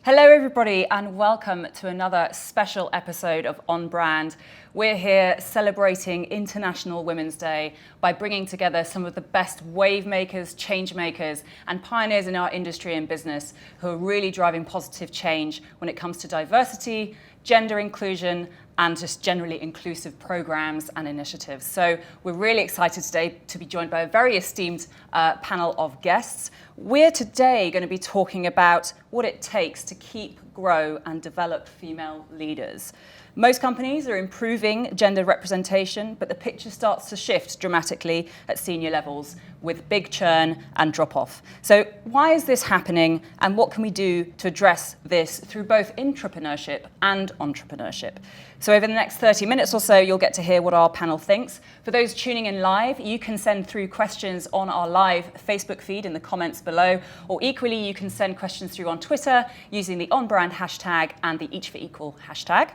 Hello everybody and welcome to another special episode of On Brand. We're here celebrating International Women's Day by bringing together some of the best wave makers, change makers and pioneers in our industry and business who are really driving positive change when it comes to diversity, gender inclusion and just generally inclusive programs and initiatives. So we're really excited today to be joined by a very esteemed panel of guests. We're today going to be talking about what it takes to keep, grow and develop female leaders. Most companies are improving gender representation, but the picture starts to shift dramatically at senior levels with big churn and drop-off. So why is this happening and what can we do to address this through both intrapreneurship and entrepreneurship? So over the next 30 minutes or so, you'll get to hear what our panel thinks. For those tuning in live, you can send through questions on our live Facebook feed in the comments below, or equally, you can send questions through on Twitter using the OnBrand hashtag and the Each for Equal hashtag.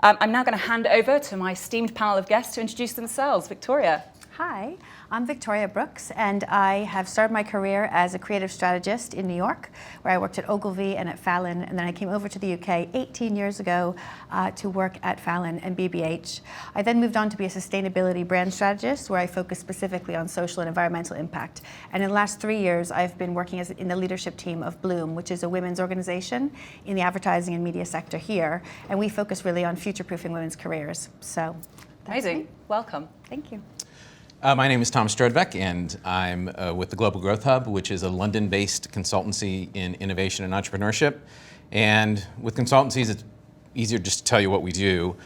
I'm now going to hand over to my esteemed panel of guests to introduce themselves. Victoria. Hi, I'm Victoria Brooks, and I have started my career as a creative strategist in New York, where I worked at Ogilvy and at Fallon, and then I came over to the UK 18 years ago to work at Fallon and BBH. I then moved on to be a sustainability brand strategist, where I focus specifically on social and environmental impact. And in the last 3 years, I've been working in the leadership team of Bloom, which is a women's organization in the advertising and media sector here, and we focus really on future-proofing women's careers. So, amazing. Welcome. Thank you. My name is Strodtbeck, and I'm with the Global Growth Hub, which is a London-based consultancy in innovation and entrepreneurship. And with consultancies, it's easier just to tell you what we do.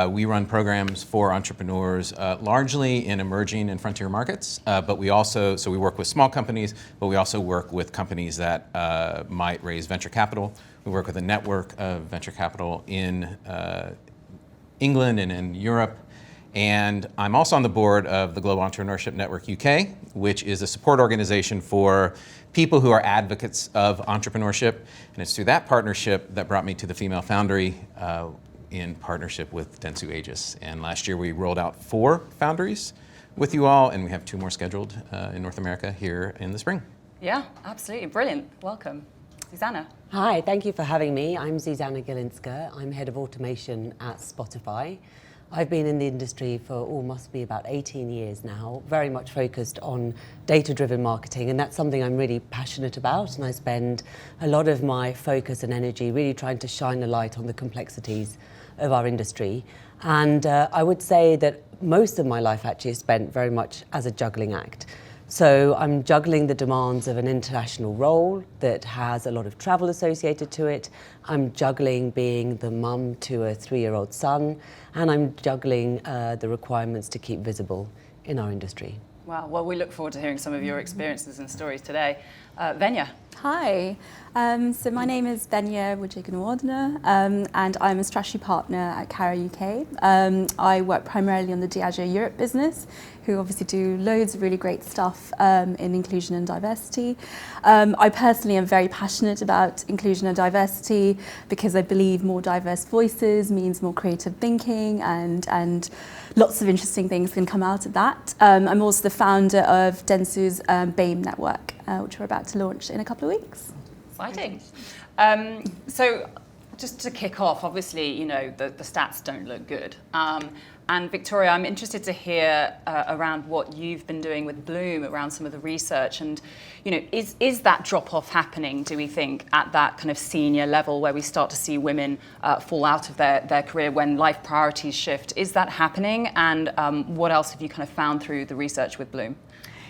We run programs for entrepreneurs, largely in emerging and frontier markets, but we work with small companies, but we also work with companies that might raise venture capital. We work with a network of venture capital in England and in Europe. And I'm also on the board of the Global Entrepreneurship Network UK, which is a support organization for people who are advocates of entrepreneurship. And it's through that partnership that brought me to the Female Foundry in partnership with Dentsu Aegis. And last year we rolled out 4 foundries with you all, and we have 2 more scheduled in North America here in the spring. Yeah, absolutely. Brilliant. Welcome. Zuzanna. Hi, thank you for having me. I'm Zuzanna Gierlinska. I'm head of automation at Spotify. I've been in the industry for must be about 18 years now, very much focused on data-driven marketing, and that's something I'm really passionate about, and I spend a lot of my focus and energy really trying to shine a light on the complexities of our industry. And I would say that most of my life actually is spent very much as a juggling act. So I'm juggling the demands of an international role that has a lot of travel associated to it. I'm juggling being the mum to a 3-year-old son, and I'm juggling the requirements to keep visible in our industry. Wow, well, we look forward to hearing some of your experiences and stories today. Venya. Hi, so my name is Venya Wijegoonewardene, and I'm a strategy partner at Carat UK. I work primarily on the Diageo Europe business, who obviously do loads of really great stuff in inclusion and diversity. I personally am very passionate about inclusion and diversity because I believe more diverse voices means more creative thinking and lots of interesting things can come out of that. I'm also the founder of Dentsu's BAME network, which we're about to launch in a couple of weeks. Exciting. So just to kick off, obviously, you know, the stats don't look good. And Victoria, I'm interested to hear around what you've been doing with Bloom around some of the research. And, you know, is that drop-off happening, do we think, at that kind of senior level where we start to see women fall out of their career when life priorities shift? Is that happening? And what else have you kind of found through the research with Bloom?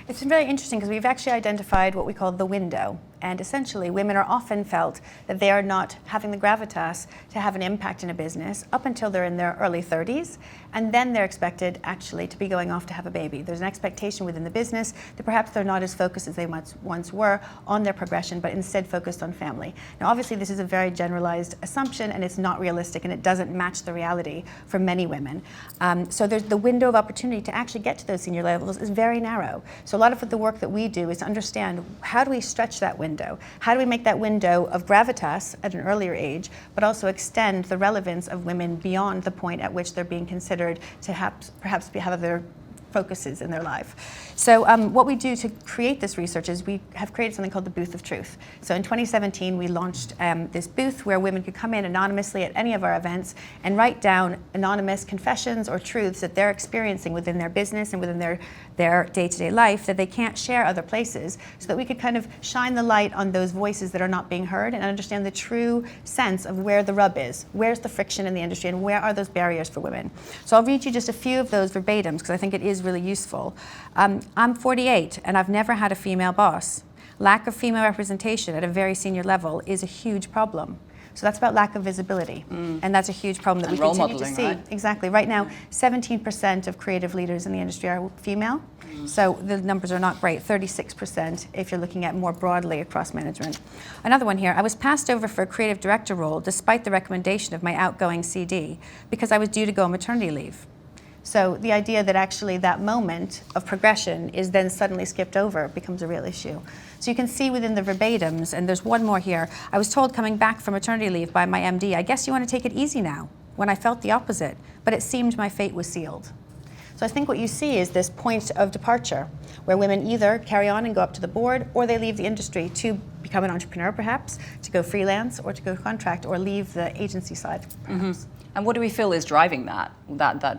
It's been very interesting because we've actually identified what we call the window. And essentially, women are often felt that they are not having the gravitas to have an impact in a business up until they're in their early 30s. And then they're expected actually to be going off to have a baby. There's an expectation within the business that perhaps they're not as focused as they once were on their progression, but instead focused on family. Now, obviously, this is a very generalized assumption, and it's not realistic, and it doesn't match the reality for many women. So there's the window of opportunity to actually get to those senior levels is very narrow. So a lot of the work that we do is to understand how do we stretch that window? How do we make that window of gravitas at an earlier age, but also extend the relevance of women beyond the point at which they're being considered to perhaps have their focuses in their life. So what we do to create this research is we have created something called the Booth of Truth. So in 2017, we launched this booth where women could come in anonymously at any of our events and write down anonymous confessions or truths that they're experiencing within their business and within their day-to-day life that they can't share other places, so that we could kind of shine the light on those voices that are not being heard and understand the true sense of where the rub is, where's the friction in the industry, and where are those barriers for women. So I'll read you just a few of those verbatims because I think it is really useful. I'm 48 and I've never had a female boss. Lack of female representation at a very senior level is a huge problem. So that's about lack of visibility, and that's a huge problem that And we role continue to modeling, see. right? Exactly. Right now, 17% of creative leaders in the industry are female. So the numbers are not great. 36% if you're looking at more broadly across management. Another one here. I was passed over for a creative director role despite the recommendation of my outgoing CD because I was due to go on maternity leave. So the idea that actually that moment of progression is then suddenly skipped over becomes a real issue. So you can see within the verbatims, and there's one more here, I was told coming back from maternity leave by my MD, I guess you want to take it easy now, when I felt the opposite, but it seemed my fate was sealed. So I think what you see is this point of departure, where women either carry on and go up to the board, or they leave the industry to become an entrepreneur perhaps, to go freelance, or to go contract, or leave the agency side perhaps. And what do we feel is driving that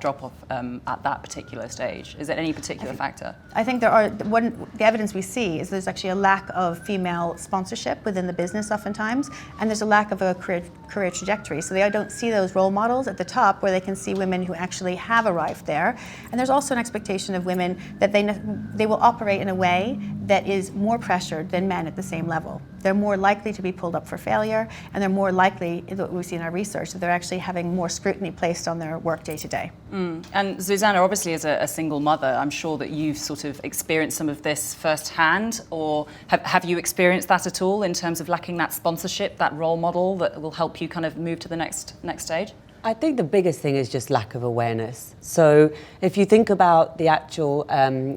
drop-off at that particular stage? Is it any particular factor? I think the evidence we see is there's actually a lack of female sponsorship within the business oftentimes, and there's a lack of a career trajectory. So they don't see those role models at the top where they can see women who actually have arrived there. And there's also an expectation of women that they will operate in a way that is more pressured than men at the same level. They're more likely to be pulled up for failure, and they're more likely, what we see in our research, that they're actually having more scrutiny placed on their work day to day. And Zuzanna, obviously as a single mother, I'm sure that you've sort of experienced some of this firsthand, or have you experienced that at all in terms of lacking that sponsorship, that role model that will help you kind of move to the next stage? I think the biggest thing is just lack of awareness. So if you think about the actual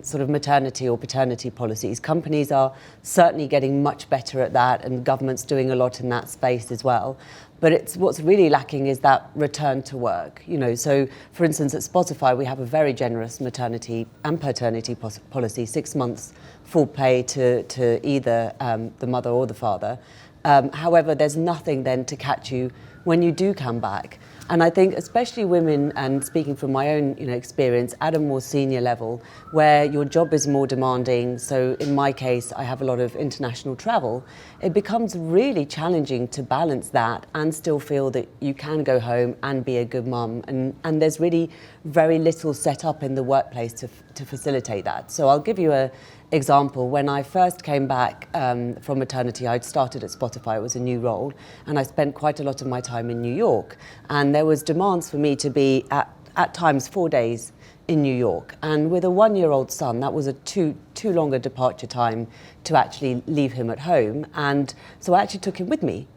sort of maternity or paternity policies, companies are certainly getting much better at that, and government's doing a lot in that space as well. But what's really lacking is that return to work. So for instance, at Spotify, we have a very generous maternity and paternity policy, 6 months full pay to either the mother or the father. However, there's nothing then to catch you when you do come back. And I think especially women, and speaking from my own experience at a more senior level, where your job is more demanding, so in my case I have a lot of international travel, it becomes really challenging to balance that and still feel that you can go home and be a good mum. And there's really very little set up in the workplace to facilitate that. So I'll give you an example. When I first came back from maternity, I'd started at Spotify. It was a new role, and I spent quite a lot of my time in New York. And there was demands for me to be at times 4 days in New York. And with a 1-year-old son, that was a too long a departure time to actually leave him at home. And so I actually took him with me.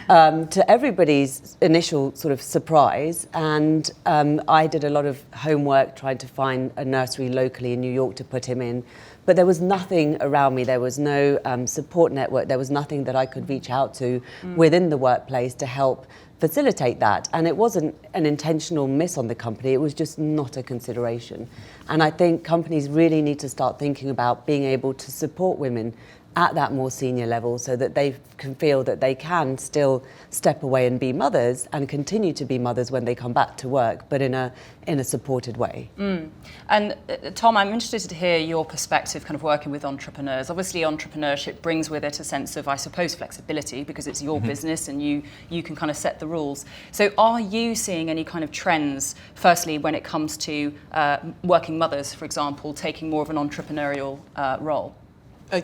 To everybody's initial sort of surprise, and I did a lot of homework trying to find a nursery locally in New York to put him in, but there was nothing around me. There was no support network. There was nothing that I could reach out to within the workplace to help facilitate that. And it wasn't an intentional miss on the company, it was just not a consideration. And I think companies really need to start thinking about being able to support women at that more senior level, so that they can feel that they can still step away and be mothers and continue to be mothers when they come back to work, but in a supported way. And Tom, I'm interested to hear your perspective kind of working with entrepreneurs. Obviously entrepreneurship brings with it a sense of, I suppose, flexibility, because it's your business and you can kind of set the rules. So are you seeing any kind of trends, firstly, when it comes to working mothers, for example, taking more of an entrepreneurial role?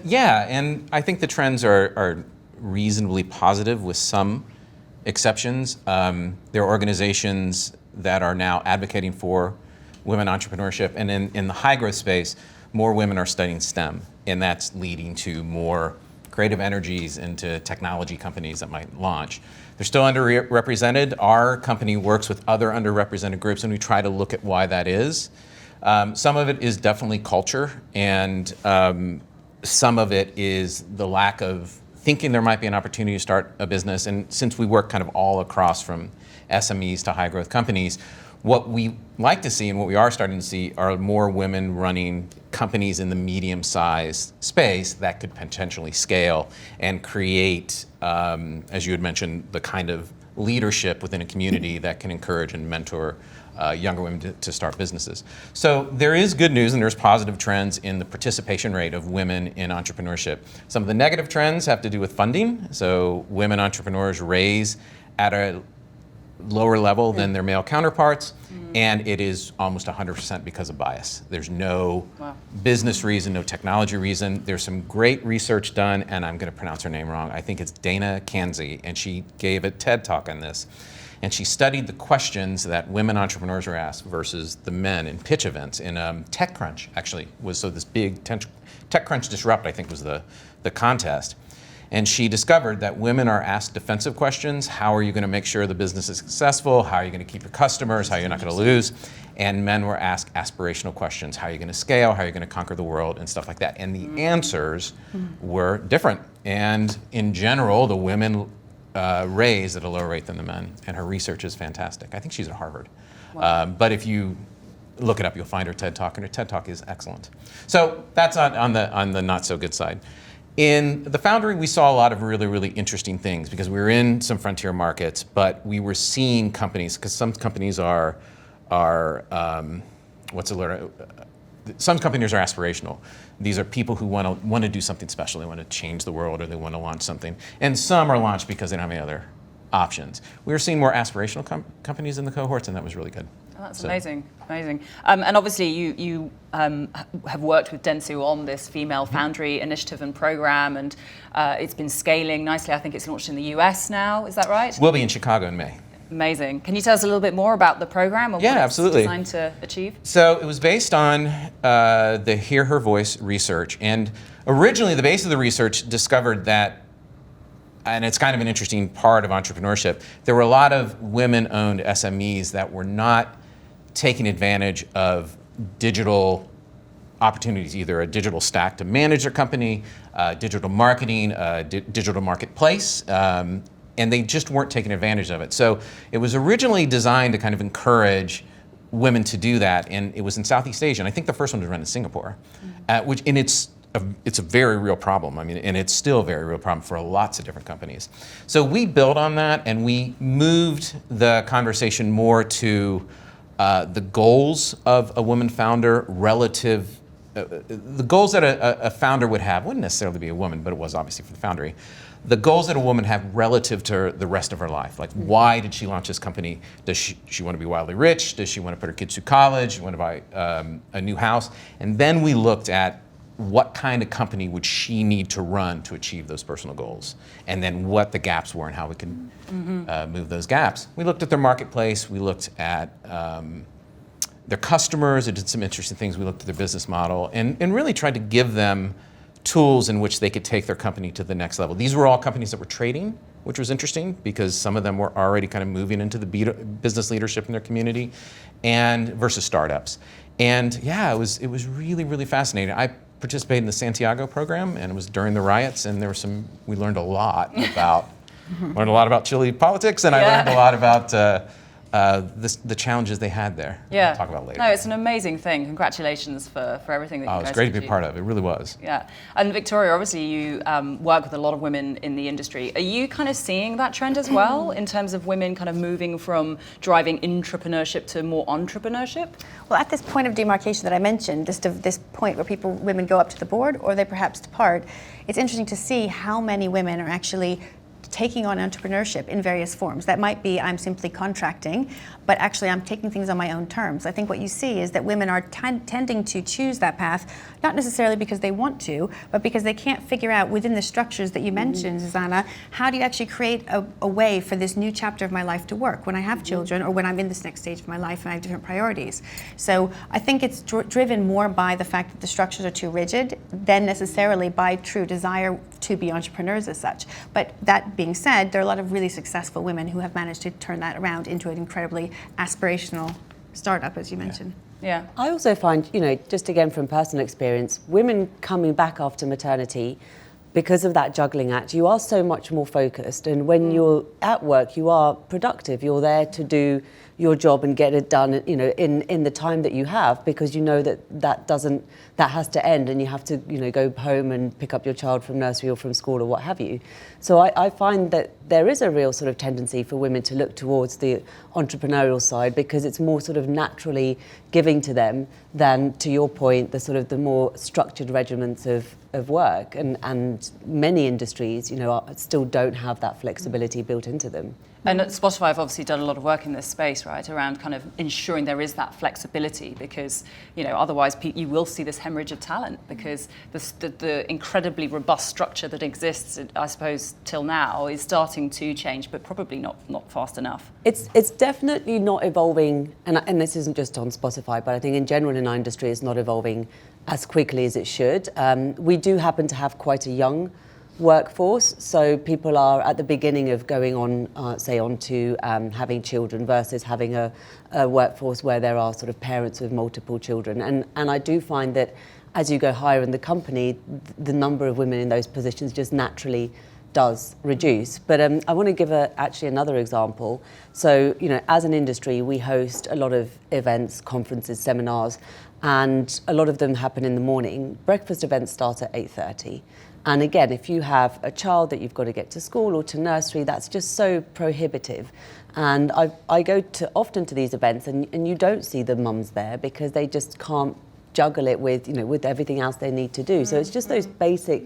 Yeah, and I think the trends are reasonably positive with some exceptions. There are organizations that are now advocating for women entrepreneurship, and in the high growth space, more women are studying STEM, and that's leading to more creative energies into technology companies that might launch. They're still underrepresented. Our company works with other underrepresented groups, and we try to look at why that is. Some of it is definitely culture, and some of it is the lack of thinking there might be an opportunity to start a business. And since we work kind of all across from SMEs to high growth companies, What we like to see and what we are starting to see are more women running companies in the medium-sized space that could potentially scale and create, as you had mentioned, the kind of leadership within a community that can encourage and mentor younger women to start businesses. So there is good news and there's positive trends in the participation rate of women in entrepreneurship. Some of the negative trends have to do with funding. So women entrepreneurs raise at a lower level than their male counterparts, and it is almost 100% because of bias. There's no business reason, no technology reason. There's some great research done, and I'm going to pronounce her name wrong. I think it's Dana Kanzi, and she gave a TED Talk on this. And she studied the questions that women entrepreneurs are asked versus the men in pitch events. In TechCrunch, actually, was so this big TechCrunch Disrupt, I think, was the contest. And she discovered that women are asked defensive questions. How are you going to make sure the business is successful? How are you going to keep your customers? How are you not going to lose? And men were asked aspirational questions. How are you going to scale? How are you going to conquer the world? And stuff like that. And the answers were different. And in general, the women raised at a lower rate than the men. And her research is fantastic. I think she's at Harvard. But if you look it up, you'll find her TED Talk, and her TED Talk is excellent. So that's on the not so good side. In the Foundry, we saw a lot of really, really interesting things because we were in some frontier markets, but we were seeing companies, because some companies are some companies are aspirational. These are people who want to do something special. They want to change the world, or they want to launch something. And some are launched because they don't have any other options. We were seeing more aspirational companies in the cohorts, and that was really good. Oh, that's amazing. And obviously you have worked with Dentsu on this Female Foundry initiative and program, and it's been scaling nicely. I think it's launched in the US now, is that right? We'll be in Chicago in May. Amazing. Can you tell us a little bit more about the program and what it's designed to achieve? So it was based on the Hear Her Voice research. And originally the base of the research discovered that, and it's kind of an interesting part of entrepreneurship, there were a lot of women-owned SMEs that were not taking advantage of digital opportunities, either a digital stack to manage their company, digital marketing, digital marketplace, and they just weren't taking advantage of it. So it was originally designed to kind of encourage women to do that, and it was in Southeast Asia. And I think the first one was run in Singapore, it's a very real problem. I mean, and it's still a very real problem for lots of different companies. So we built on that, and we moved the conversation more to the goals of a woman founder relative, the goals that a founder would have, wouldn't necessarily be a woman, but it was obviously for the Foundry. The goals that a woman have relative to the rest of her life. Like, why did she launch this company? Does she want to be wildly rich? Does she want to put her kids through college? Does she want to buy a new house? And then we looked at what kind of company would she need to run to achieve those personal goals? And then what the gaps were and how we can move those gaps. We looked at their marketplace. We looked at their customers. It did some interesting things. We looked at their business model and really tried to give them tools in which they could take their company to the next level. These were all companies that were trading, which was interesting because some of them were already kind of moving into the business leadership in their community, and versus startups. And yeah, it was really, really fascinating. I participated in the Santiago program, and it was during the riots, and we learned a lot about Chile politics, and I learned a lot about the challenges they had there. Yeah. We'll talk about later. No, it's an amazing thing. Congratulations for everything that you guys it's great to be a part of. It really was. Yeah. And Victoria, obviously you work with a lot of women in the industry. Are you kind of seeing that trend as well in terms of women kind of moving from driving intrapreneurship to more entrepreneurship? Well, at this point of demarcation that I mentioned, this point where women go up to the board or they perhaps depart, it's interesting to see how many women are actually taking on entrepreneurship in various forms. That might be I'm simply contracting, but actually I'm taking things on my own terms. I think what you see is that women are tending to choose that path, not necessarily because they want to, but because they can't figure out within the structures that you mentioned, Zuzanna, how do you actually create a way for this new chapter of my life to work when I have children or when I'm in this next stage of my life and I have different priorities. So I think it's driven more by the fact that the structures are too rigid than necessarily by true desire to be entrepreneurs as such. But that being said, there are a lot of really successful women who have managed to turn that around into an incredibly aspirational startup, as you mentioned. Yeah. I also find, just again from personal experience, women coming back after maternity, because of that juggling act, you are so much more focused. And when you're at work, you are productive. You're there to do your job and get it done, you know, in the time that you have, because you know that has to end and you have to, you know, go home and pick up your child from nursery or from school or what have you. So I find that there is a real sort of tendency for women to look towards the entrepreneurial side because it's more sort of naturally giving to them than, to your point, the more structured regiments of work, and many industries, you know, still don't have that flexibility built into them. And at Spotify, I've obviously done a lot of work in this space, right, around kind of ensuring there is that flexibility, because, you know, otherwise you will see this hemorrhage of talent, because the incredibly robust structure that exists, I suppose, till now is starting to change, but probably not fast enough. It's definitely not evolving, and this isn't just on Spotify, but I think in general in our industry it's not evolving as quickly as it should. We do happen to have quite a young workforce, so people are at the beginning of going on, say, on to having children versus having a workforce where there are sort of parents with multiple children. And I do find that as you go higher in the company, the number of women in those positions just naturally does reduce. But I want to give actually another example. So, you know, as an industry, we host a lot of events, conferences, seminars, and a lot of them happen in the morning. Breakfast events start at 8:30. And again, if you have a child that you've got to get to school or to nursery, that's just so prohibitive. And I go often to these events, and you don't see the mums there because they just can't juggle it with, you know, with everything else they need to do. So it's just those basic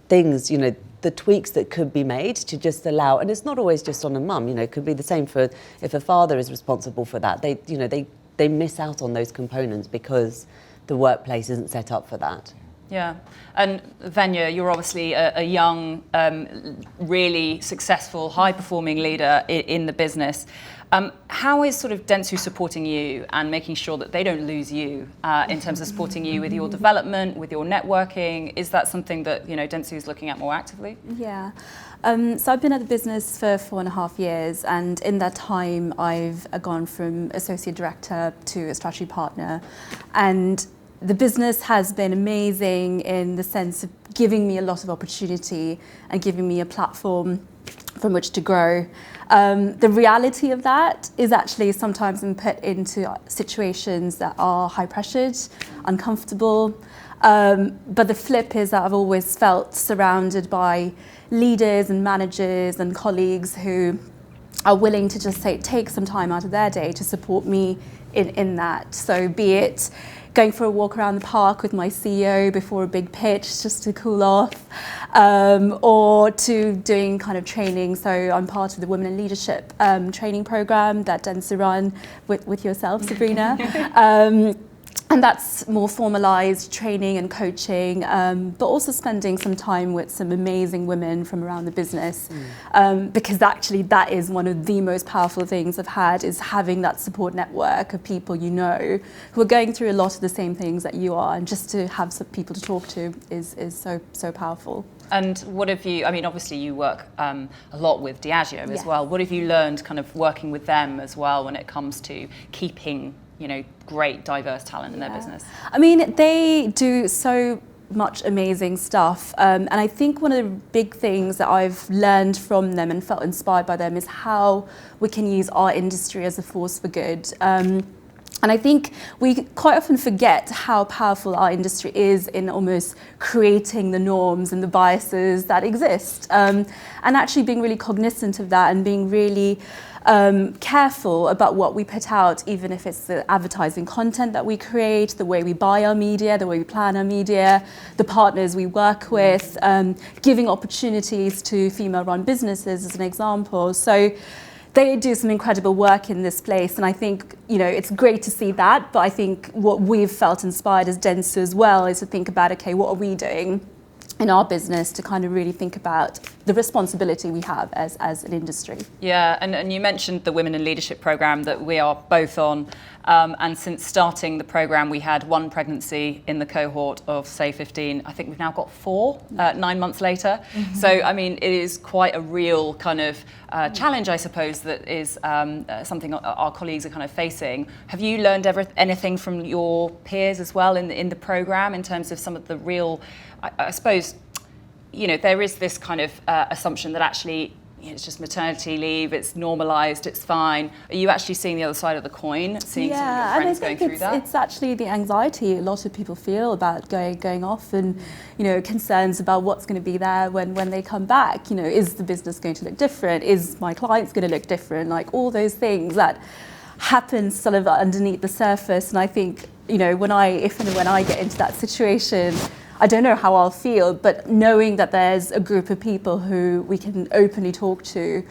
things, you know, the tweaks that could be made to just allow, and it's not always just on a mum, you know, it could be the same for if a father is responsible for that. They miss out on those components because the workplace isn't set up for that. Yeah, and Venya, you're obviously a young, really successful, high-performing leader in the business. How is sort of Dentsu supporting you and making sure that they don't lose you in terms of supporting you with your development, with your networking? Is that something that, you know, Dentsu is looking at more actively? Yeah. So I've been at the business for 4.5 years, and in that time I've gone from associate director to a strategy partner, and the business has been amazing in the sense of giving me a lot of opportunity and giving me a platform from which to grow. The reality of that is actually sometimes I'm put into situations that are high pressured, uncomfortable. But the flip is that I've always felt surrounded by leaders and managers and colleagues who are willing to just take some time out of their day to support me in that. So be it going for a walk around the park with my CEO before a big pitch just to cool off, or to doing kind of training. So I'm part of the Women in Leadership training program that Dentsu run with yourself, Sabrina. And that's more formalised training and coaching, but also spending some time with some amazing women from around the business, because actually that is one of the most powerful things I've had, is having that support network of people you know who are going through a lot of the same things that you are, and just to have some people to talk to is so powerful. And what have you, I mean, obviously you work a lot with Diageo as well. What have you learned kind of working with them as well when it comes to keeping, you know, great diverse talent in their business? I mean, they do so much amazing stuff, and I think one of the big things that I've learned from them and felt inspired by them is how we can use our industry as a force for good. And I think we quite often forget how powerful our industry is in almost creating the norms and the biases that exist, and actually being really cognizant of that and being really careful about what we put out, even if it's the advertising content that we create, the way we buy our media, the way we plan our media, the partners we work with, giving opportunities to female-run businesses as an example. So they do some incredible work in this place, and I think, you know, it's great to see that, but I think what we've felt inspired as Dentsu as well is to think about, okay, what are we doing in our business to kind of really think about the responsibility we have as an industry. Yeah, and you mentioned the Women in Leadership program that we are both on, and since starting the program we had one pregnancy in the cohort of, say, 15. I think we've now got 4, 9 months later. Mm-hmm. So, I mean, it is quite a real kind of challenge, I suppose, that is something our colleagues are kind of facing. Have you learned anything from your peers as well in the program in terms of some of the real, I suppose, you know, there is this kind of assumption that actually it's just maternity leave, it's normalised, it's fine. Are you actually seeing the other side of the coin, seeing some of your friends going through that? It's actually the anxiety a lot of people feel about going off, and concerns about what's going to be there when they come back. Is the business going to look different? Is my clients going to look different? Like all those things that happen sort of underneath the surface. And I think if and when I get into that situation, I don't know how I'll feel, but knowing that there's a group of people who we can openly talk to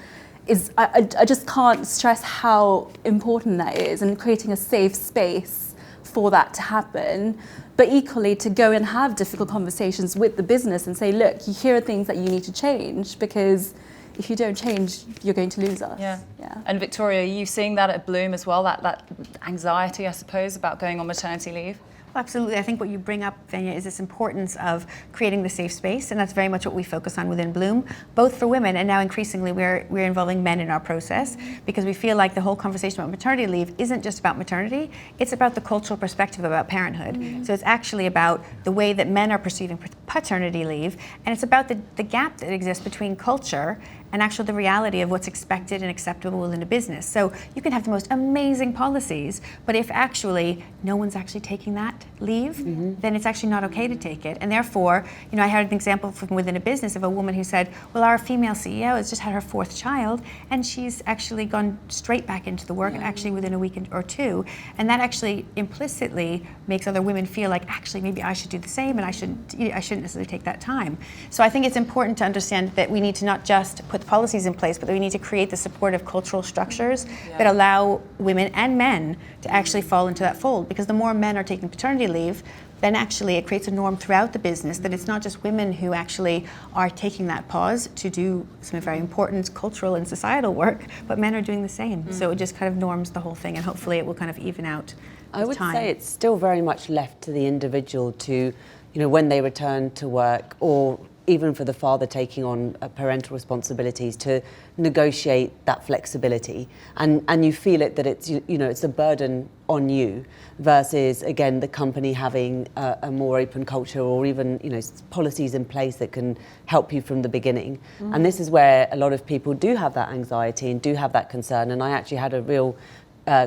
I just can't stress how important that is, and creating a safe space for that to happen. But equally to go and have difficult conversations with the business and say, look, here are things that you need to change, because if you don't change, you're going to lose us. Yeah. And Victoria, are you seeing that at Bloom as well, that anxiety, I suppose, about going on maternity leave? Absolutely. I think what you bring up, Venya, is this importance of creating the safe space, and that's very much what we focus on within Bloom, both for women, and now increasingly we're involving men in our process, because we feel like the whole conversation about maternity leave isn't just about maternity, it's about the cultural perspective about parenthood. So it's actually about the way that men are perceiving paternity leave, and it's about the gap that exists between culture and actually the reality of what's expected and acceptable within a business. So you can have the most amazing policies, but if actually no one's actually taking that leave, then it's actually not okay to take it. And therefore, I had an example from within a business of a woman who said, well, our female CEO has just had her 4th child, and she's actually gone straight back into the work, and actually within a week or two. And that actually implicitly makes other women feel like, actually, maybe I should do the same, and I shouldn't necessarily take that time. So I think it's important to understand that we need to not just put the policies in place, but that we need to create the supportive cultural structures that allow women and men to actually fall into that fold. Because the more men are taking paternity leave, then actually it creates a norm throughout the business that it's not just women who actually are taking that pause to do some very important cultural and societal work, but men are doing the same. So it just kind of norms the whole thing, and hopefully it will kind of even out I would time. say it's still very much left to the individual to, when they return to work, or even for the father taking on parental responsibilities, to negotiate that flexibility. And you feel it that it's, it's a burden on you, versus, again, the company having a more open culture, or even, policies in place that can help you from the beginning. And this is where a lot of people do have that anxiety and do have that concern. And I actually had a real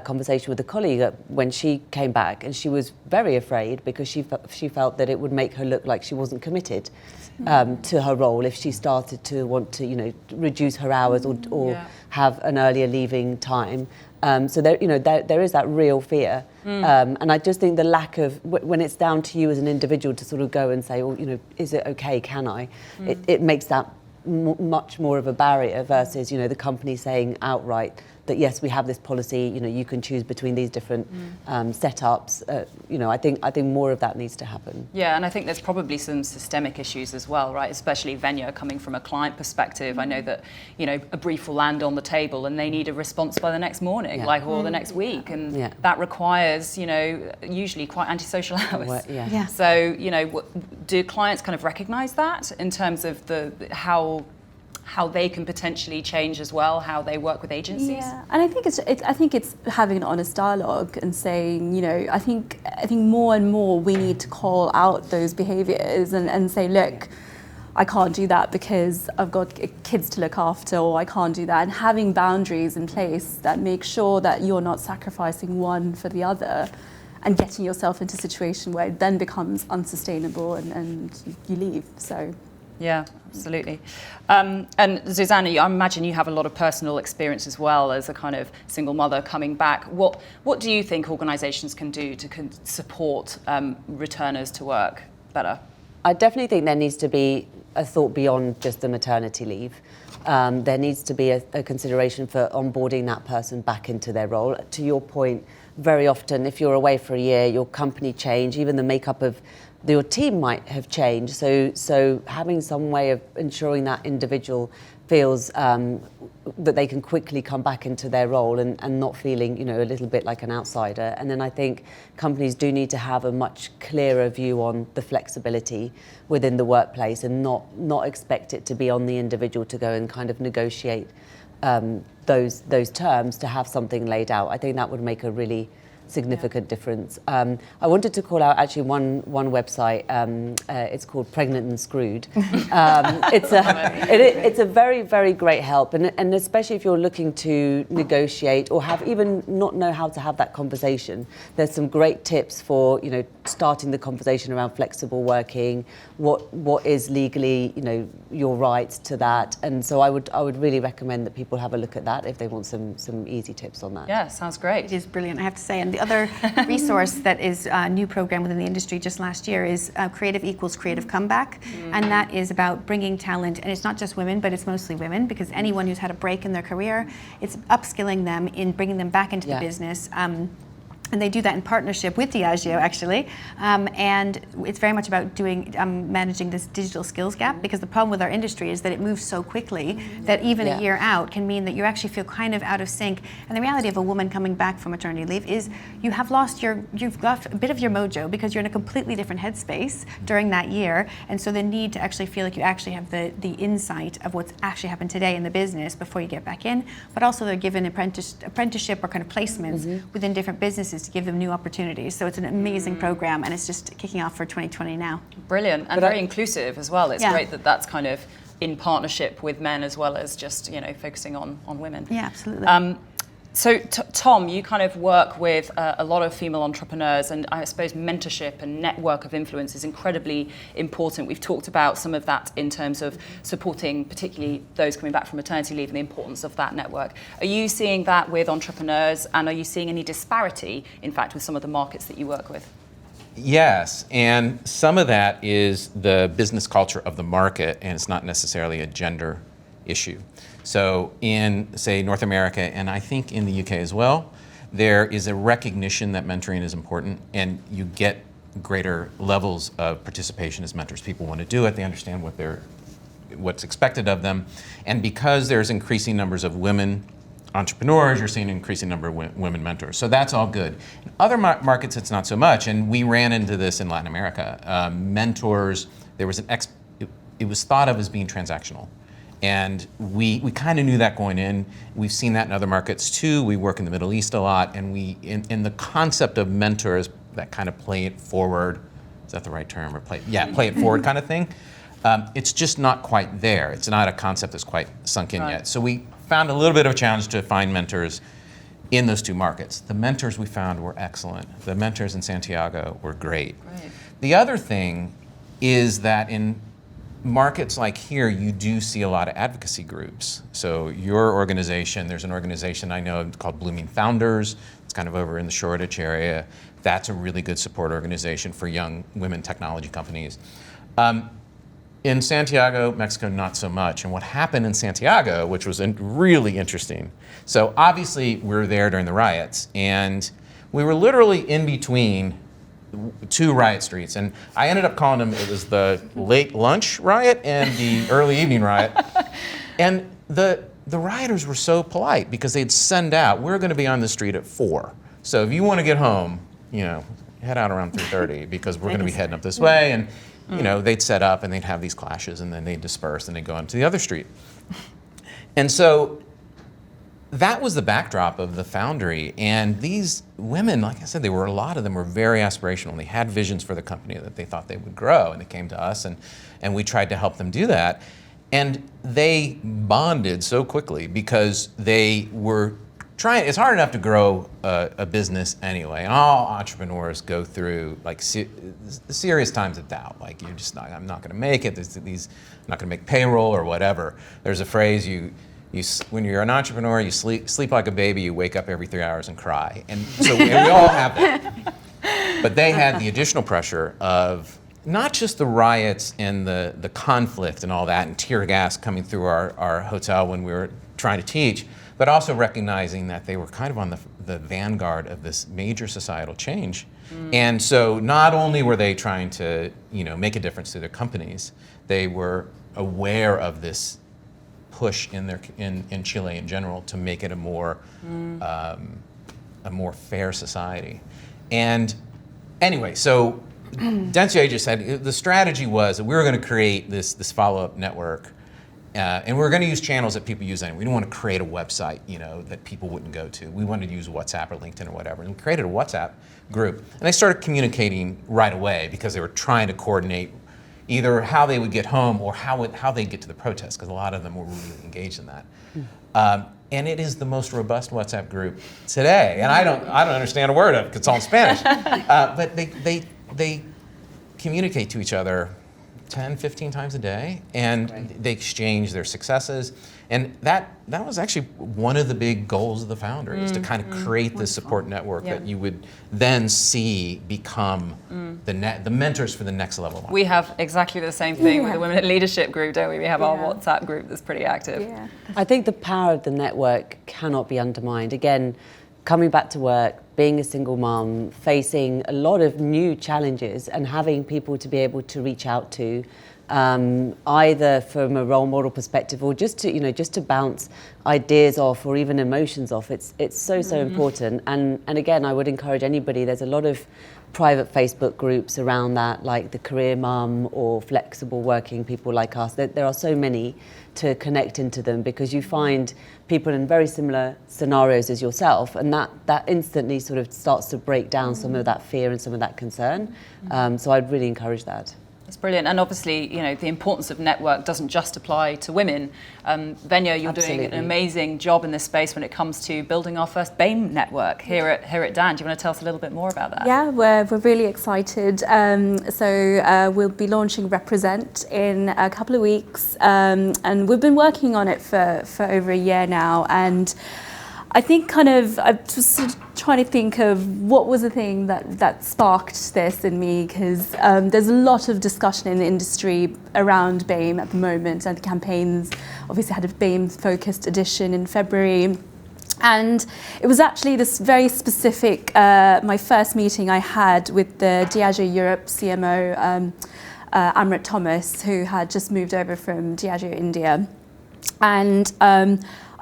conversation with a colleague when she came back, and she was very afraid because she felt that it would make her look like she wasn't committed to her role if she started to want to reduce her hours or have an earlier leaving time. So there is that real fear, and I just think the lack of, when it's down to you as an individual to sort of go and say, well, is it okay, can I? It makes that much more of a barrier, versus the company saying outright that yes, we have this policy, you can choose between these different setups. I think more of that needs to happen. Yeah, and I think there's probably some systemic issues as well, right? Especially Venya, coming from a client perspective. I know that, a brief will land on the table and they need a response by the next morning, or the next week. And that requires, usually quite antisocial hours. So, do clients kind of recognize that in terms of how they can potentially change as well, how they work with agencies? Yeah, and I think it's having an honest dialogue and saying, I think more and more we need to call out those behaviours and say, look, I can't do that because I've got kids to look after, or I can't do that. And having boundaries in place that make sure that you're not sacrificing one for the other, and getting yourself into a situation where it then becomes unsustainable and you leave. So. Yeah, absolutely. And Zuzanna, I imagine you have a lot of personal experience as well as a kind of single mother coming back. What do you think organisations can do to support returners to work better? I definitely think there needs to be a thought beyond just the maternity leave. There needs to be a consideration for onboarding that person back into their role. To your point, very often if you're away for a year, your company change, even the makeup of your team might have changed. So having some way of ensuring that individual feels that they can quickly come back into their role and not feeling, a little bit like an outsider. And then I think companies do need to have a much clearer view on the flexibility within the workplace, and not expect it to be on the individual to go and kind of negotiate those terms to have something laid out. I think that would make a really significant difference. I wanted to call out actually one website. It's called Pregnant and Screwed. It's a very, very great help, and especially if you're looking to negotiate or have even not know how to have that conversation. There's some great tips for starting the conversation around flexible working. What is legally your rights to that, and so I would really recommend that people have a look at that if they want some easy tips on that. Yeah, sounds great. It is brilliant, I have to say. And the other resource that is a new program within the industry just last year is Creative Equals Creative Comeback. And that is about bringing talent, and it's not just women, but it's mostly women, because anyone who's had a break in their career, it's upskilling them in bringing them back into the business. And they do that in partnership with Diageo, actually. And it's very much about managing this digital skills gap, because the problem with our industry is that it moves so quickly that even a year out can mean that you actually feel kind of out of sync. And the reality of a woman coming back from maternity leave is you've lost a bit of your mojo, because you're in a completely different headspace during that year. And so the need to actually feel like you actually have the insight of what's actually happened today in the business before you get back in. But also they're given apprenticeship or kind of placements within different businesses to give them new opportunities. So it's an amazing program, and it's just kicking off for 2020 now. Brilliant, and very inclusive as well. It's great that that's kind of in partnership with men as well as just focusing on women. Yeah, absolutely. So Tom, you kind of work with a lot of female entrepreneurs, and I suppose mentorship and network of influence is incredibly important. We've talked about some of that in terms of supporting particularly those coming back from maternity leave and the importance of that network. Are you seeing that with entrepreneurs, and are you seeing any disparity, in fact, with some of the markets that you work with? Yes, and some of that is the business culture of the market, and it's not necessarily a gender issue. So in, say, North America, and I think in the UK as well, there is a recognition that mentoring is important, and you get greater levels of participation as mentors. People want to do it, they understand what's expected of them, and because there's increasing numbers of women entrepreneurs, you're seeing an increasing number of women mentors. So that's all good. In other markets, it's not so much, and we ran into this in Latin America. Mentors, there was it was thought of as being transactional. And we kind of knew that going in. We've seen that in other markets too. We work in the Middle East a lot, and in the concept of mentors, that kind of play it forward, is that the right term? Or play it forward kind of thing. It's just not quite there. It's not a concept that's quite sunk in yet. So we found a little bit of a challenge to find mentors in those two markets. The mentors we found were excellent. The mentors in Santiago were great. The other thing is that in markets like here, you do see a lot of advocacy groups. So your organization, there's an organization I know called Blooming Founders. It's kind of over in the Shoreditch area. That's a really good support organization for young women technology companies. In Santiago, Mexico, not so much. And what happened in Santiago, which was really interesting. So obviously we were there during the riots, and we were literally in between two riot streets, and I ended up calling them, it was the late lunch riot and the early evening riot. And the rioters were so polite because they'd send out, we're going to be on the street at 4. So if you want to get home, head out around 3:30 because we're going to be heading up this way. And they'd set up and they'd have these clashes, and then they'd disperse and they'd go onto the other street. And so that was the backdrop of the Foundry, and these women, like I said, a lot of them were very aspirational. They had visions for the company that they thought they would grow, and they came to us, and we tried to help them do that. And they bonded so quickly because they were trying. It's hard enough to grow a business anyway, and all entrepreneurs go through serious times of doubt. Like I'm not going to make it. I'm not going to make payroll or whatever. There's a phrase when you're an entrepreneur, you sleep like a baby, you wake up every 3 hours and cry. And so we all have that. But they had the additional pressure of not just the riots and the conflict and all that, and tear gas coming through our hotel when we were trying to teach, but also recognizing that they were kind of on the vanguard of this major societal change. And so not only were they trying to make a difference to their companies, they were aware of this push in Chile in general to make it a more fair society. And anyway, so Dentsu Aegis said the strategy was that we were going to create this follow-up network And we're going to use channels that people use anyway. We don't want to create a website, that people wouldn't go to. We wanted to use WhatsApp or LinkedIn or whatever. And we created a WhatsApp group. And they started communicating right away because they were trying to coordinate either how they would get home or how they'd get to the protest, because a lot of them were really engaged in that. And it is the most robust WhatsApp group today. And I don't understand a word of it because it's all in Spanish. But they communicate to each other 10, 15 times a day, and they exchange their successes. And that was actually one of the big goals of the founder, is to kind of create this support network that you would then see become the mentors for the next level. We have exactly the same thing with the Women in Leadership group, don't we? We have our WhatsApp group that's pretty active. Yeah. I think the power of the network cannot be undermined. Again, coming back to work, being a single mum, facing a lot of new challenges, and having people to be able to reach out to, either from a role model perspective or just to bounce ideas off or even emotions off. It's so important. And again, I would encourage anybody. There's a lot of private Facebook groups around that, like the Career Mum or Flexible Working People like us. There are so many to connect into them, because you find people in very similar scenarios as yourself, and that instantly sort of starts to break down some of that fear and some of that concern. So I'd really encourage that. It's brilliant, and obviously, the importance of network doesn't just apply to women. Venya, you're doing an amazing job in this space when it comes to building our first BAME network here at Dan. Do you want to tell us a little bit more about that? Yeah, we're really excited. So we'll be launching Represent in a couple of weeks, and we've been working on it for over a year now. And I think I'm just sort of trying to think of what was the thing that sparked this in me, because there's a lot of discussion in the industry around BAME at the moment, and the campaigns obviously had a BAME-focused edition in February. And it was actually this very specific, my first meeting I had with the Diageo Europe CMO, Amrit Thomas, who had just moved over from Diageo India. And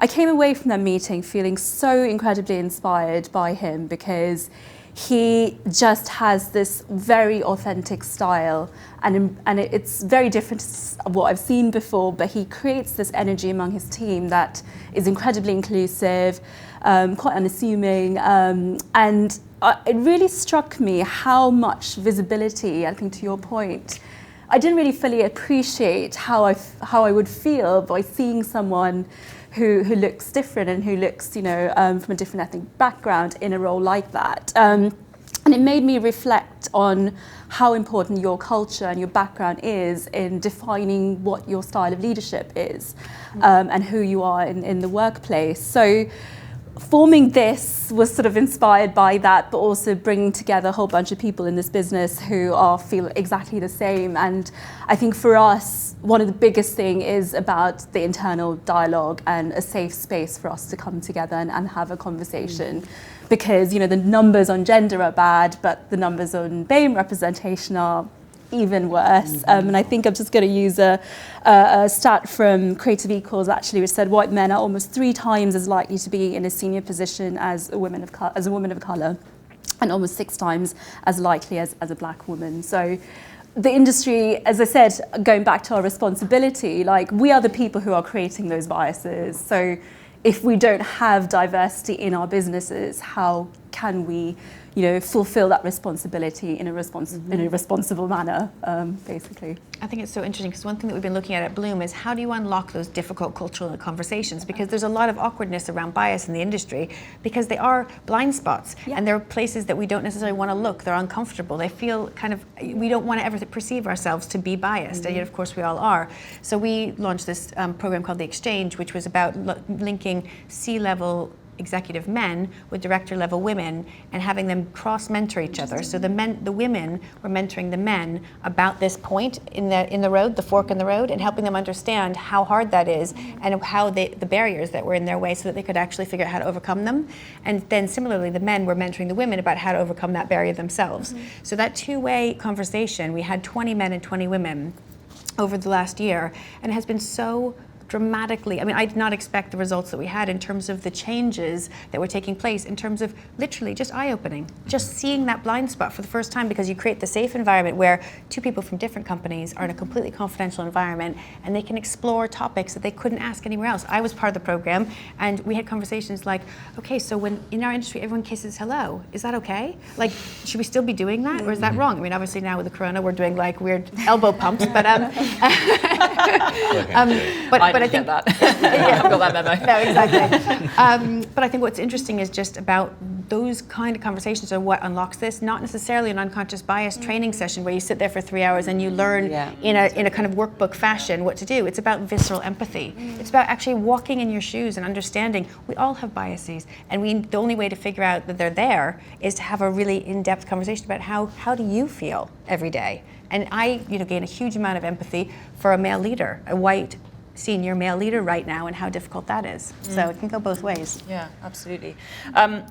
I came away from that meeting feeling so incredibly inspired by him, because he just has this very authentic style, and it's very different to what I've seen before, but he creates this energy among his team that is incredibly inclusive, quite unassuming, and it really struck me how much visibility, I think to your point, I didn't really fully appreciate how I would feel by seeing someone who looks different and who looks, from a different ethnic background in a role like that. And it made me reflect on how important your culture and your background is in defining what your style of leadership is, and who you are in the workplace. So forming this was sort of inspired by that, but also bringing together a whole bunch of people in this business who feel exactly the same. And I think for us, one of the biggest thing is about the internal dialogue and a safe space for us to come together and have a conversation. Because, the numbers on gender are bad, but the numbers on BAME representation are even worse. And I think I'm just going to use a stat from Creative Equals, actually, which said white men are almost 3 times as likely to be in a senior position as a woman of colour, and almost 6 times as likely as a black woman. So the industry, as I said, going back to our responsibility, we are the people who are creating those biases. So if we don't have diversity in our businesses, how can we fulfill that responsibility in a responsible manner, basically. I think it's so interesting, because one thing that we've been looking at Bloom is how do you unlock those difficult cultural conversations, because there's a lot of awkwardness around bias in the industry, because they are blind spots, and there are places that we don't necessarily want to look. They're uncomfortable. They feel we don't want to ever perceive ourselves to be biased, and yet of course we all are. So we launched this program called The Exchange, which was about linking C-level executive men with director level women and having them cross mentor each other. So the women were mentoring the men about this point in the road, the fork in the road, and helping them understand how hard that is and how the barriers that were in their way, so that they could actually figure out how to overcome them. And then similarly, the men were mentoring the women about how to overcome that barrier themselves. So that two-way conversation, we had 20 men and 20 women over the last year, and it has been so dramatically, I mean, I did not expect the results that we had in terms of the changes that were taking place, in terms of literally just eye-opening, just seeing that blind spot for the first time, because you create the safe environment where two people from different companies are in a completely confidential environment and they can explore topics that they couldn't ask anywhere else. I was part of the program and we had conversations like, okay, so when in our industry everyone kisses hello, is that okay? Like, should we still be doing that, or is that wrong? I mean, obviously now with the corona we're doing like weird elbow pumps, but I think that. I got that memo. No, exactly. But I think what's interesting is just about those kind of conversations are what unlocks this, not necessarily an unconscious bias training session where you sit there for 3 hours and you learn in a kind of workbook fashion what to do. It's about visceral empathy. It's about actually walking in your shoes and understanding we all have biases, and the only way to figure out that they're there is to have a really in-depth conversation about how do you feel every day. And I gain a huge amount of empathy for a male leader, a white senior male leader right now, and how difficult that is. So it can go both ways. Yeah, absolutely.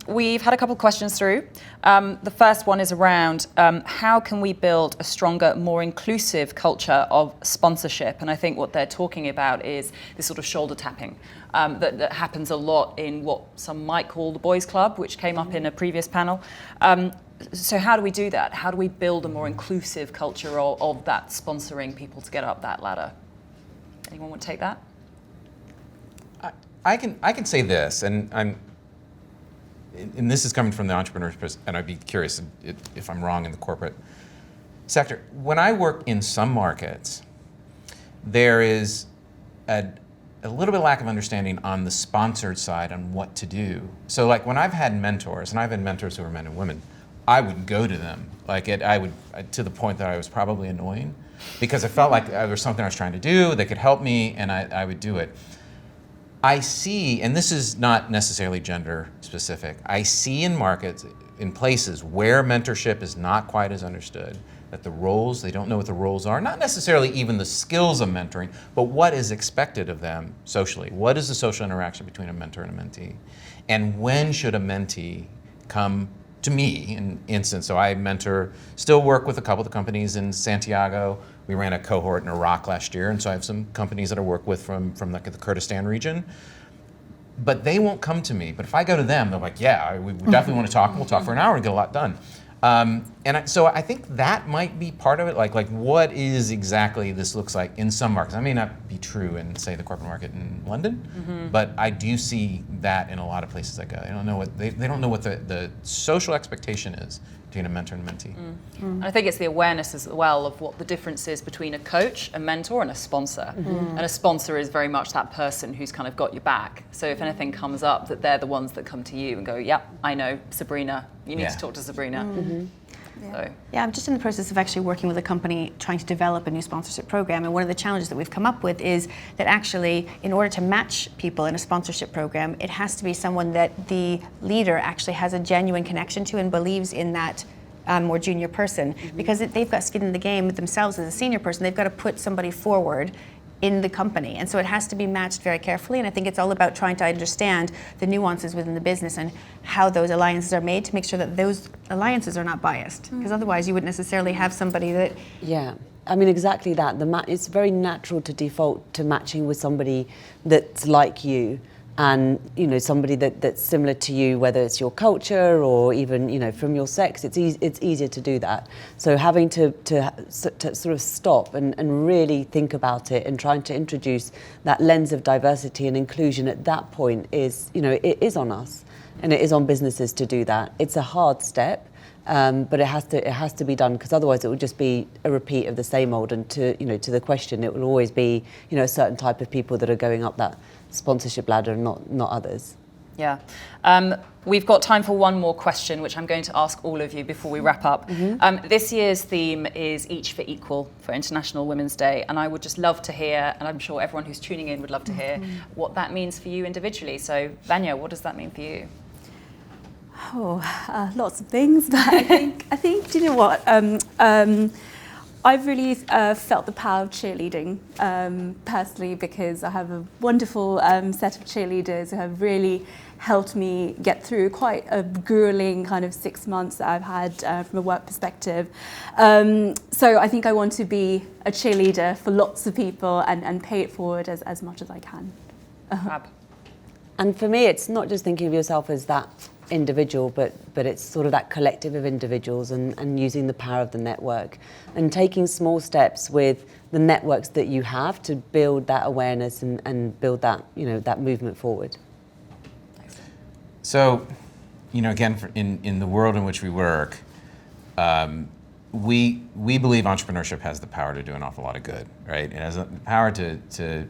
We've had a couple of questions through. The first one is around how can we build a stronger, more inclusive culture of sponsorship? And I think what they're talking about is this sort of shoulder tapping that happens a lot in what some might call the boys' club, which came up in a previous panel. So how do we do that? How do we build a more inclusive culture of that sponsoring people to get up that ladder? Anyone want to take that? I can say this, and this is coming from the entrepreneurship, and I'd be curious if I'm wrong in the corporate sector. When I work in some markets, there is a little bit lack of understanding on the sponsored side on what to do. So like when I've had mentors, and I've had mentors who are men and women, I would go to them, to the point that I was probably annoying, because I felt like there was something I was trying to do, they could help me, and I would do it. I see, and this is not necessarily gender specific, I see in markets, in places where mentorship is not quite as understood, that the roles, they don't know what the roles are, not necessarily even the skills of mentoring, but what is expected of them socially. What is the social interaction between a mentor and a mentee? And when should a mentee come to me, in instance? So I still work with a couple of the companies in Santiago. We ran a cohort in Iraq last year, and so I have some companies that I work with from the Kurdistan region. But they won't come to me. But if I go to them, they're like, yeah, we definitely want to talk. We'll talk for an hour and get a lot done. So I think that might be part of it, like what is exactly this looks like in some markets. I may not be true in, say, the corporate market in London, but I do see that in a lot of places I go. They don't know what the social expectation is between a mentor and a mentee. And I think it's the awareness as well of what the difference is between a coach, a mentor, and a sponsor. And a sponsor is very much that person who's kind of got your back. So if anything comes up, that they're the ones that come to you and go, yep, I know, Sabrina, you need to talk to Sabrina. So. Yeah, I'm just in the process of actually working with a company trying to develop a new sponsorship program, and one of the challenges that we've come up with is that actually, in order to match people in a sponsorship program, it has to be someone that the leader actually has a genuine connection to and believes in that more junior person, because they've got skin in the game themselves as a senior person. They've got to put somebody forward in the company, and so it has to be matched very carefully, and I think it's all about trying to understand the nuances within the business and how those alliances are made to make sure that those alliances are not biased, because otherwise you wouldn't necessarily have somebody that... Yeah, I mean, exactly that. It's very natural to default to matching with somebody that's like you, and somebody that's similar to you, whether it's your culture or even from your sex. It's easier to do that. So having to sort of stop and really think about it and trying to introduce that lens of diversity and inclusion at that point is it is on us, and it is on businesses to do that. It's a hard step. But it has to be done, because otherwise it will just be a repeat of the same old. And to the question, it will always be a certain type of people that are going up that sponsorship ladder, and not others. Yeah. We've got time for one more question, which I'm going to ask all of you before we wrap up. This year's theme is Each for Equal for International Women's Day, and I would just love to hear, and I'm sure everyone who's tuning in would love to hear, what that means for you individually. So, Venya, what does that mean for you? Lots of things, but I think do you know what? I've really felt the power of cheerleading personally, because I have a wonderful set of cheerleaders who have really helped me get through quite a grueling kind of 6 months that I've had from a work perspective. So I think I want to be a cheerleader for lots of people and pay it forward as much as I can. Fab. And for me, it's not just thinking of yourself as that individual, but it's sort of that collective of individuals and using the power of the network and taking small steps with the networks that you have to build that awareness and build that, that movement forward. So, again, in the world in which we work, we believe entrepreneurship has the power to do an awful lot of good, right? It has the power to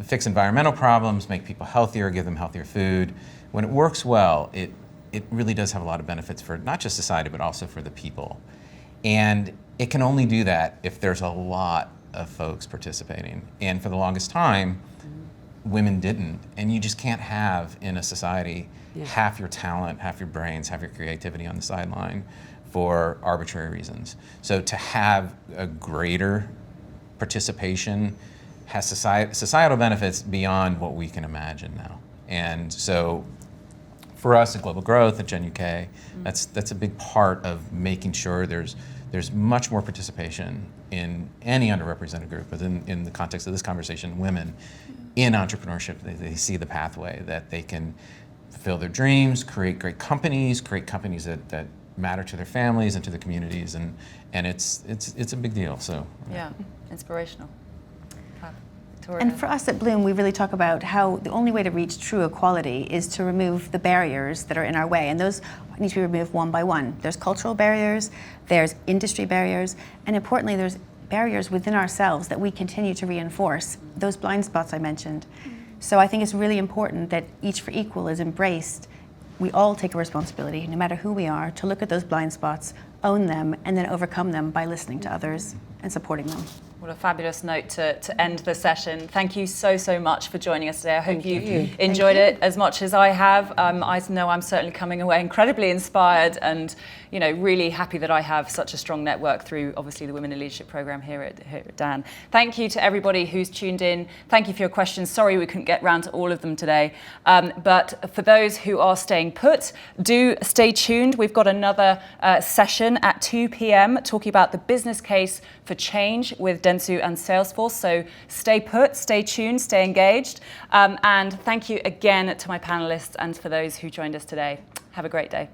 fix environmental problems, make people healthier, give them healthier food. When it works well, it really does have a lot of benefits for not just society, but also for the people. And it can only do that if there's a lot of folks participating. And for the longest time, women didn't. And you just can't have in a society half your talent, half your brains, half your creativity on the sideline for arbitrary reasons. So to have a greater participation has societal benefits beyond what we can imagine now. And so for us at Global Growth at Gen UK, that's a big part of making sure there's much more participation in any underrepresented group, but in the context of this conversation, women in entrepreneurship. They see the pathway that they can fulfill their dreams, create great companies that matter to their families and to the communities, and it's a big deal. So yeah, inspirational. And for us at Bloom, we really talk about how the only way to reach true equality is to remove the barriers that are in our way. And those need to be removed one by one. There's cultural barriers, there's industry barriers, and importantly, there's barriers within ourselves that we continue to reinforce, those blind spots I mentioned. So I think it's really important that Each for Equal is embraced. We all take a responsibility, no matter who we are, to look at those blind spots, own them, and then overcome them by listening to others and supporting them. What a fabulous note to end the session. Thank you so much for joining us today. I hope you enjoyed it as much as I have. I know I'm certainly coming away incredibly inspired and really happy that I have such a strong network through obviously the Women in Leadership program here at Dan. Thank you to everybody who's tuned in. Thank you for your questions. Sorry we couldn't get round to all of them today. But for those who are staying put, do stay tuned. We've got another session at 2 p.m. talking about the business case for change with Dentsu and Salesforce. So stay put, stay tuned, stay engaged. And thank you again to my panelists and for those who joined us today. Have a great day.